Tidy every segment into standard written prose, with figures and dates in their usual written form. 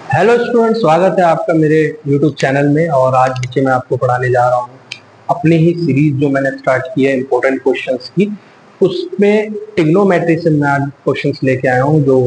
Hello student, स्वागत है आपका मेरे यूट्यूब चैनल में। और आज बच्चे मैं आपको पढ़ाने जा रहा हूँ अपनी ही सीरीज जो मैंने स्टार्ट की है इम्पोर्टेंट क्वेश्चंस की। उसमें ट्रिग्नोमेट्री से मैं आज क्वेश्चंस लेके आया हूँ जो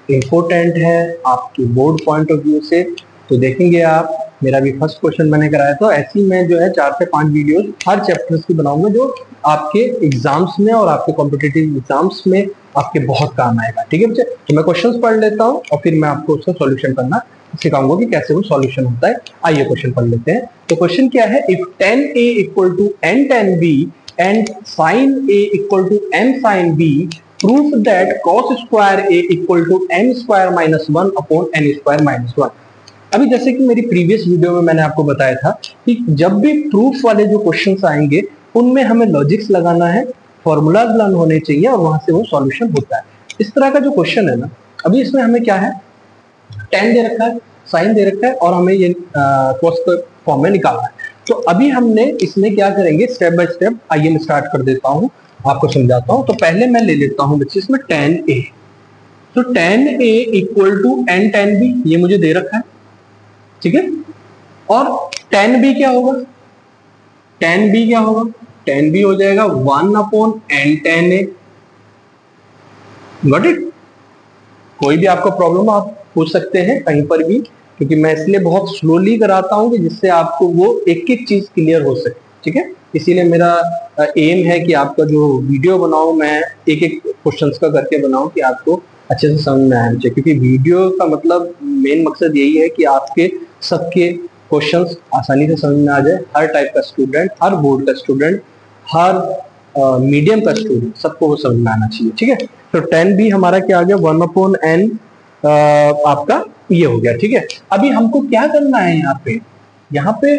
इम्पोर्टेंट है आपकी बोर्ड पॉइंट ऑफ व्यू से। तो देखेंगे आप, मेरा भी फर्स्ट क्वेश्चन मैंने कराया था। ऐसे ही मैं जो है 4 से 5 वीडियोस हर चैप्टर्स की बनाऊंगा जो आपके एग्जाम्स में और आपके कॉम्पिटिटिव एग्जाम्स में आपके बहुत काम आएगा। ठीक है बच्चे, तो मैं क्वेश्चंस पढ़ लेता हूँ और फिर मैं आपको उसका सॉल्यूशन करना सिखाऊंगा कि कैसे वो सॉल्यूशन होता है। आइए क्वेश्चन पढ़ लेते हैं। तो क्वेश्चन क्या है, if tan a equal to n tan b and sin a equal to m sin b proof that cos square a equal to m square minus 1 upon n square minus 1। अभी जैसे कि मेरी previous video में मैंने आपको बताया था कि जब भी प्रूफ वाले जो क्वेश्चंस आएंगे उनमें हमें लॉजिक्स लगाना है, फॉर्मूलाज लर्न होने चाहिए और वहां से वो सॉल्यूशन होता है। इस तरह का जो क्वेश्चन है ना, अभी इसमें हमें क्या है, टेन दे रखा है, साइन दे रखा है और हमें ये कॉस के फॉर्म में निकालना है। तो अभी हमने इसमें क्या करेंगे, स्टेप बाय स्टेप। आइए मैं स्टार्ट कर देता हूँ, आपको समझाता हूँ। तो पहले मैं ले लेता हूँ बच्चे इसमें टेन ए। तो tan a equal to n tan b, ये मुझे दे रखा है, ठीक है। और टेन बी क्या होगा, टेन बी क्या होगा, टेन बी हो जाएगा 1 upon n tan a. Got it. कोई भी आपको प्रॉब्लम आप पूछ सकते हैं कहीं पर भी, क्योंकि मैं इसलिए बहुत स्लोली कराता हूं कि जिससे आपको वो एक एक चीज क्लियर हो सके। ठीक है, इसीलिए मेरा एम है कि आपका जो वीडियो बनाऊं मैं एक एक क्वेश्चंस का करके बनाऊं कि आपको अच्छे से समझ में आना चाहिए। क्योंकि वीडियो का मतलब मेन मकसद यही है कि आपके सबके क्वेश्चंस आसानी से समझ में आ जाए। हर टाइप का स्टूडेंट, हर बोर्ड का स्टूडेंट, हर मीडियम का स्टूडेंट, सबको वो समझ में आना चाहिए। ठीक है, तो टेन बी हमारा क्या आ गया, 1 अपॉन एन आपका ये हो गया। ठीक है, अभी हमको क्या करना है यहाँ पे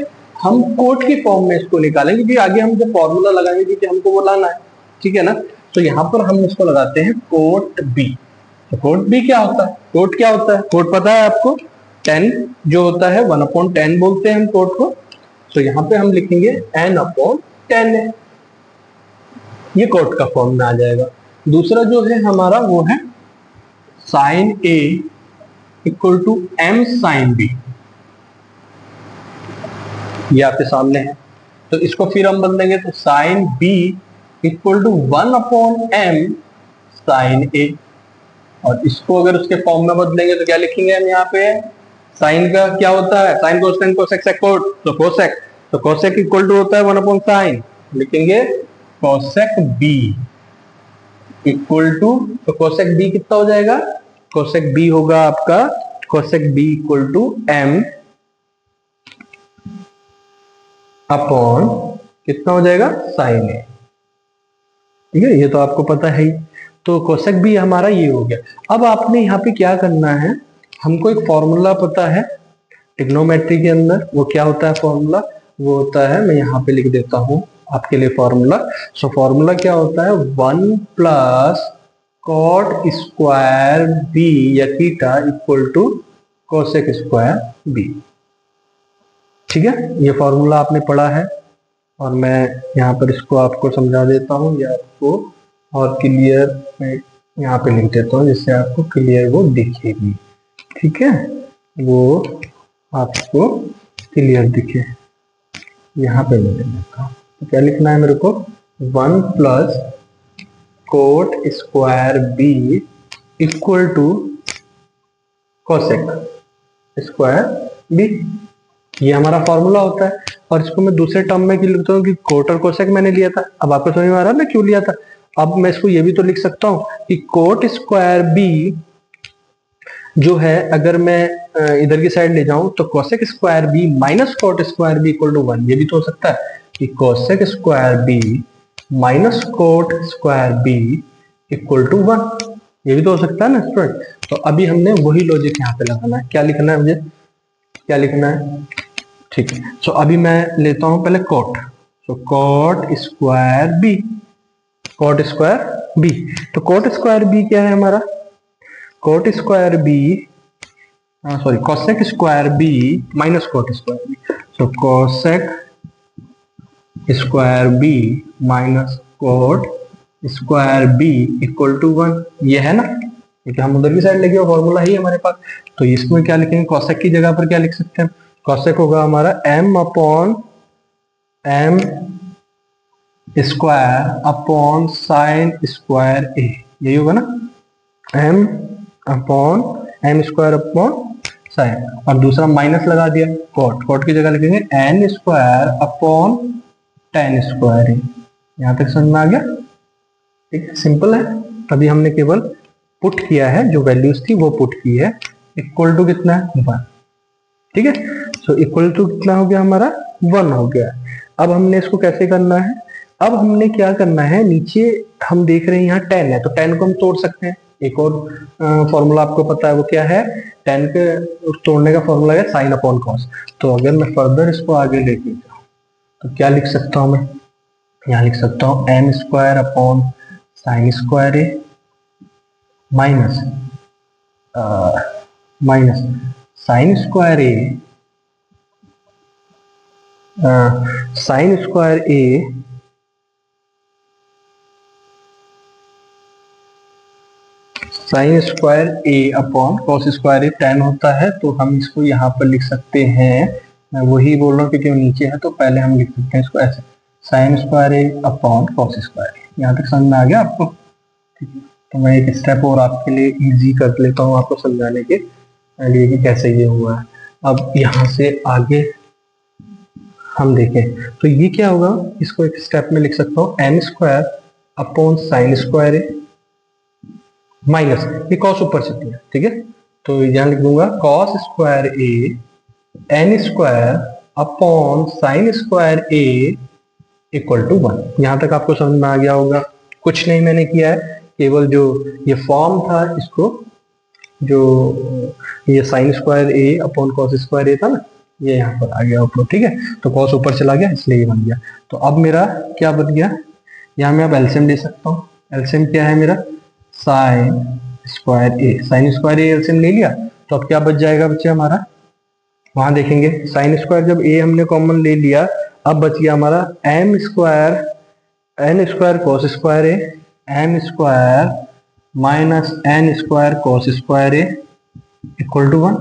हम कोट की फॉर्म में इसको निकालेंगे क्योंकि आगे हम जब फॉर्मूला लगाएंगे क्योंकि हमको वो लाना है। ठीक है ना, तो यहाँ पर हम इसको लगाते हैं कोट बी। तो कोट बी क्या होता है, कोट क्या होता है, कोट पता है आपको, 10 जो होता है 1 अपॉन 10 बोलते हैं हम कोट को। तो यहाँ पे हम लिखेंगे n अपॉन 10 है, ये कोट का फॉर्म में आ जाएगा। दूसरा जो है हमारा वो है sine a equal to m sine b, ये आपके सामने है। तो इसको फिर हम बदलेंगे तो sine B equal to 1 upon M sine A. और इसको अगर उसके फॉर्म में बदलेंगे तो क्या लिखेंगे हम यहाँ पे, साइन का क्या होता है, sine cosec cosec sec cot, तो कोसेक, तो कोसेक इक्वल टू होता है 1 अपॉन साइन, लिखेंगे कोसेक बी इक्वल टू, तो कोसेक बी कितना हो जाएगा, कोसेक बी होगा आपका, cosec b equal to m upon कितना हो जाएगा, साइन ए। ठीक है, ये तो आपको पता है ही। तो कोसेक बी हमारा ये हो गया। अब आपने यहाँ पे क्या करना है, हमको एक फॉर्मूला पता है ट्रिग्नोमेट्री के अंदर। वो क्या होता है फॉर्मूला, वो होता है, मैं यहाँ पे लिख देता हूँ आपके लिए फॉर्मूला। सो फॉर्मूला क्या होता है, 1 प्लस कॉट स्क्वायर बी या theta equal to cosec square b. ठीक है, ये फॉर्मूला आपने पढ़ा है और मैं यहाँ पर इसको आपको समझा देता हूँ या आपको और क्लियर मैं यहाँ पे लिख देता हूँ जिससे आपको क्लियर वो दिखेगी। ठीक है, वो आपको क्लियर दिखे, यहाँ पे मैं लिख देता हूँ। तो क्या लिखना है मेरे को, 1 plus cot square B equal to cosec square b, ये हमारा फॉर्मूला होता है। और इसको मैं दूसरे टर्म में क्यों लिखता हूँ कि कोट और कोसेक मैंने लिया था। अब आपको समझ में आ रहा है मैं क्यों लिया था। अब मैं इसको ये भी तो लिख सकता हूँ कि कोट स्क्वायर बी जो है, अगर मैं इधर की साइड ले जाऊं तो cosec square B minus cot square B equal to 1, ये भी तो हो सकता है कि cosec square B minus cot square B equal to 1, ये भी तो हो सकता है ना स्टूडेंट। तो अभी हमने वही लॉजिक यहाँ पे लगाना है। क्या लिखना है मुझे, क्या लिखना है, ठीक है। सो अभी मैं लेता हूं पहले cot, so cot square B, cot square B. तो कोट स्क्वायर बी क्या है हमारा, cot square B, sorry cosec square B minus cot square B. So cosec square B minus cot square B equal to 1, ये है ना। क्योंकि हम उधर की साइड लेके फॉर्मूला ही हमारे पास। तो इसमें क्या लिखेंगे, कॉसेक की जगह पर क्या लिख सकते हैं, कॉसेक होगा हमारा m upon m square upon sine square A, यही होगा ना, m upon m square upon sine, और दूसरा माइनस लगा दिया, कॉट, कॉट की जगह लिखेंगे n square upon tan square A. यहां तक समझ में आ गया, ठीक है, सिंपल है। अभी हमने केवल पुट किया है, जो वैल्यूज थी वो पुट की है, इक्वल टू कितना है 1, ठीक है। सो इक्वल टू कितना हो गया हमारा 1 हो गया। अब हमने इसको कैसे करना है, अब हमने क्या करना है, नीचे हम देख रहे हैं यहाँ 10 है, तो 10 को हम तोड़ सकते हैं। एक और फॉर्मूला आपको पता है, वो क्या है, 10 के तोड़ने का फॉर्मूला है साइन अपॉन कॉस। तो अगर मैं फर्दर इसको आगे लेके जाऊँ तो क्या लिख सकता हूँ मैं, यहाँ लिख सकता हूँ m square upon sine square A minus minus sine square A, sine square A sine square A upon cos square A 10 होता है, तो हम इसको यहाँ पर लिख सकते हैं, मैं वही बोल रहा हूँ क्योंकि वो नीचे है, तो पहले हम लिख सकते हैं इसको ऐसे, sign square A upon cos square ए। यहाँ तक समझ में आ गया आपको, ठीक है। तो मैं एक स्टेप और आपके लिए इजी कर लेता हूँ आपको समझाने के लिए कि कैसे ये हुआ है। अब यहाँ से आगे हम देखें तो ये क्या होगा, इसको एक स्टेप में लिख सकता हूँ M square upon sine square A minus, ये कॉस ऊपर से दिया, ठीक है, तो यहाँ लिख दूंगा cos square A N square upon sine square A equal to 1। यहां तक आपको समझ में आ गया होगा। कुछ नहीं मैंने किया है, केवल जो ये फॉर्म था इसको, जो ये sign square A upon cos square ए था ना, ये यहाँ पर आ गया ऊपर, ठीक है, तो कॉस ऊपर चला गया इसलिए ये बन गया। तो अब मेरा क्या बन गया, यहाँ मैं अब एलसीएम ले सकता हूँ। एलसीएम क्या है मेरा, sign square A, sine square A LCM ले लिया, तो अब क्या बच जाएगा बच्चे हमारा, वहां देखेंगे साइन स्क्वायर जब ए हमने कॉमन ले लिया, अब बच गया हमारा M square n square cos square a m square minus N square cos square A equal to 1,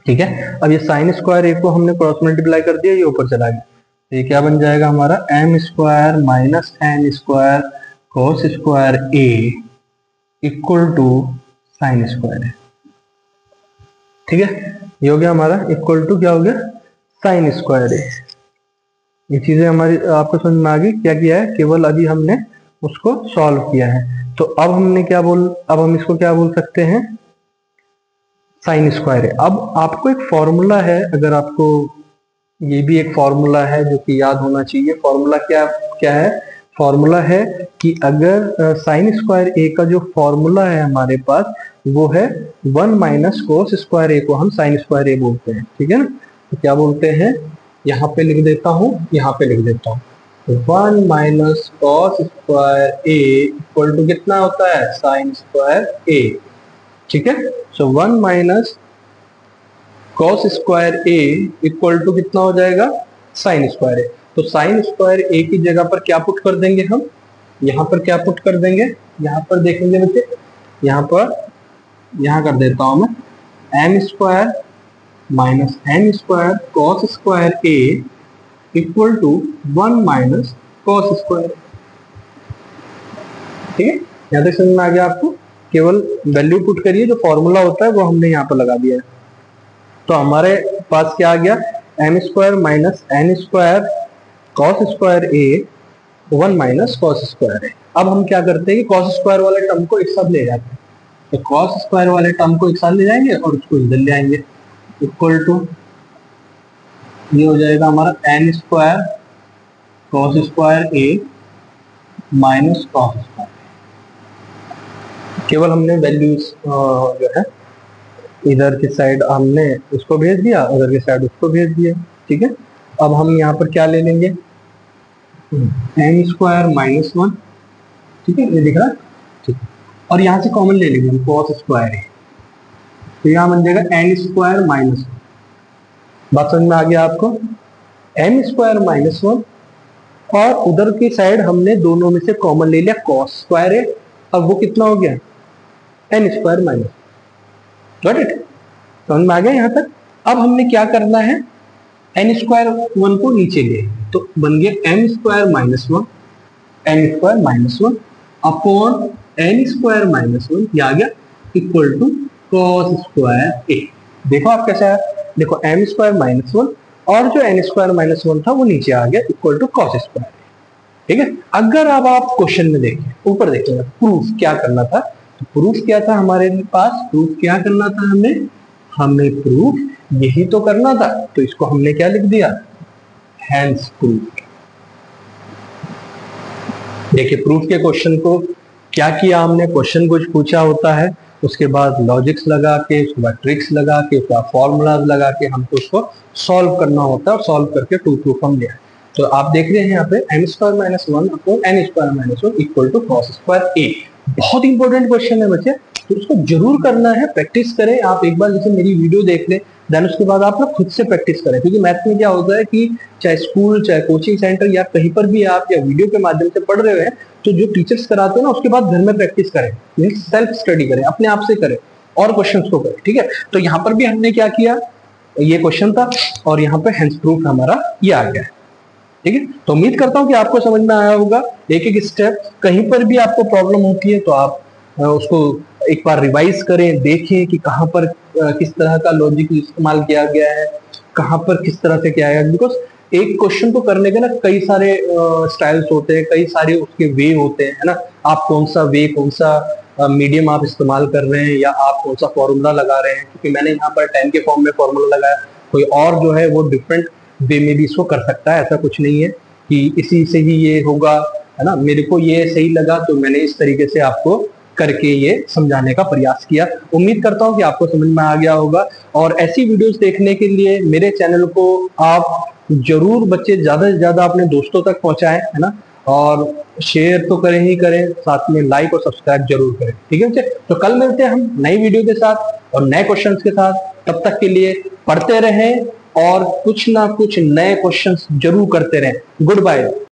ठीक है। अब ये साइन स्क्वायर ए को हमने क्रॉस मल्टीप्लाई कर दिया, ये ऊपर चला गया, तो ये क्या बन जाएगा हमारा M square minus N square cos square A equal to sine square ए, ठीक है। ये हो गया हमारा इक्वल टू क्या हो गया, साइन स्क्वायर ए। ये चीजें हमारी आपको समझ में आ गई, क्या किया है, केवल अभी हमने उसको सॉल्व किया है। तो अब हमने क्या अब हम इसको क्या बोल सकते हैं, साइन स्क्वायर ए। अब आपको एक फॉर्मूला है, अगर आपको ये भी एक फॉर्मूला है जो कि याद होना चाहिए। फॉर्मूला क्या क्या है, फॉर्मूला है कि अगर साइन स्क्वायर ए का जो फॉर्मूला है हमारे पास वो है 1 माइनस कोस स्क्वायर ए को हम साइन स्क्वायर ए बोलते हैं, ठीक है ना। तो क्या बोलते हैं, यहाँ पे लिख देता हूँ, यहाँ पे लिख देता हूँ 1 minus cos square A equal to कितना होता है, साइन स्क्वायर ए, ठीक है। So 1 minus cos square A equal to कितना हो जाएगा, साइन स्क्वायर ए। तो साइन स्क्वायर ए की जगह पर क्या पुट कर देंगे हम, यहाँ पर क्या पुट कर देंगे, यहाँ पर देखेंगे बच्चे, यहाँ पर यहाँ कर देता हूं मैं m square minus N square cos square A equal to 1 minus cos square, ठीक है। यहाँ तक समझ में आ गया आपको, केवल वैल्यू पुट करिए, जो फॉर्मूला होता है वो हमने यहाँ पर लगा दिया है। तो हमारे पास क्या आ गया, M square minus N square cos square A 1 minus cos square A. अब हम क्या करते हैं कि कॉस स्क्वायर वाले टर्म को एक साथ ले जाते हैं, तो कॉस स्क्वायर वाले टर्म को एक साथ ले जाएंगे और उसको इधर ले आएंगे, इक्वल टू ये हो जाएगा हमारा N square cos square A minus cos square. केवल हमने वैल्यूज जो है इधर की साइड हमने उसको भेज दिया, उधर की साइड उसको भेज दिया, ठीक है। अब हम यहाँ पर क्या ले लेंगे, एन स्क्वायर माइनस 1, ठीक है, ये दिख रहा है, ठीक है। और यहाँ से कॉमन ले लेंगे हम कॉस स्क्वायर है, तो यहाँ बन जाएगा एन स्क्वायर माइनस 1। बात समझ में आ गया आपको, एन स्क्वायर माइनस 1, और उधर की साइड हमने दोनों में से कॉमन ले लिया कॉस स्क्वायर है। अब वो कितना हो गया, n square minus, got it, समझ में आ गया यहाँ तक। अब हमने क्या करना है, एन स्क्वायर वन को नीचे ले, तो बन गया M square minus one, n square minus one upon N square minus one, ये आ गया equal to cos square a. देखो आप कैसा है, देखो एम स्क्वायर माइनस वन और जो एन स्क्वायर माइनस वन था वो नीचे आ गया इक्वल टू कॉस स्क्वायर, ठीक है। अगर अब आप क्वेश्चन में देखें, ऊपर देखेंगे प्रूफ क्या करना था, तो प्रूफ क्या था हमारे पास, प्रूफ क्या करना था हमें प्रूफ यही तो करना था, तो इसको हमने क्या लिख दिया, हैंस प्रूफ। देखिए प्रूफ के क्वेश्चन को क्या किया हमने, क्वेश्चन कुछ पूछा होता है, उसके बाद लॉजिक्स लगा के, उसके बाद ट्रिक्स लगा के, उसके बाद फॉर्मूलाज लगा के हमको उसको सॉल्व करना होता है, और सॉल्व करके टू प्रूफ हम ले आए। तो आप देख रहे हैं यहाँ पे M square minus one upon N square minus one equal to cos square A. बहुत इंपॉर्टेंट क्वेश्चन है बच्चे, तो इसको जरूर करना है, प्रैक्टिस करें आप। एक बार जैसे मेरी वीडियो देख लें, देन उसके बाद आप लोग खुद से प्रैक्टिस करें, क्योंकि मैथ में क्या होता है कि चाहे स्कूल, चाहे कोचिंग सेंटर या कहीं पर भी आप या वीडियो के माध्यम से पढ़ रहे हैं, तो जो टीचर्स कराते हैं ना उसके बाद घर में प्रैक्टिस करें, सेल्फ स्टडी करें, अपने आप से करें और क्वेश्चंस को करें, ठीक है। तो यहाँ पर भी हमने क्या किया, ये क्वेश्चन था और यहाँ पे हेंस प्रूफ हमारा ये आ गया है, ठीक है। तो उम्मीद करता हूँ कि आपको समझ में आया होगा एक एक स्टेप। कहीं पर भी आपको प्रॉब्लम होती है तो आप उसको एक बार रिवाइज करें, देखें कि कहाँ पर किस तरह का लॉजिक इस्तेमाल किया गया है, कहाँ पर किस तरह से किया गया है। बिकॉज एक क्वेश्चन को करने के ना कई सारे स्टाइल्स होते हैं, कई सारे उसके वे होते हैं, है ना। आप कौन सा वे, कौन सा मीडियम आप इस्तेमाल कर रहे हैं, या आप कौन सा फॉर्मूला लगा रहे हैं, क्योंकि मैंने यहाँ पर 10 के फॉर्म में फॉर्मूला लगाया, कोई और जो है वो डिफरेंट वे में भी इसको कर सकता है। ऐसा कुछ नहीं है कि इसी से ही ये होगा, है ना। मेरे को ये सही लगा तो मैंने इस तरीके से आपको करके ये समझाने का प्रयास किया। उम्मीद करता हूँ कि आपको समझ में आ गया होगा, और ऐसी वीडियोस देखने के लिए मेरे चैनल को आप जरूर बच्चे ज्यादा से ज्यादा अपने दोस्तों तक पहुंचाएं, है ना, और शेयर तो करें ही करें, साथ में लाइक और सब्सक्राइब जरूर करें, ठीक है बच्चे। तो कल मिलते हैं हम नई वीडियो के साथ और नए क्वेश्चंस के साथ। तब तक के लिए पढ़ते रहें और कुछ ना कुछ नए क्वेश्चंस जरूर करते रहें। Good bye.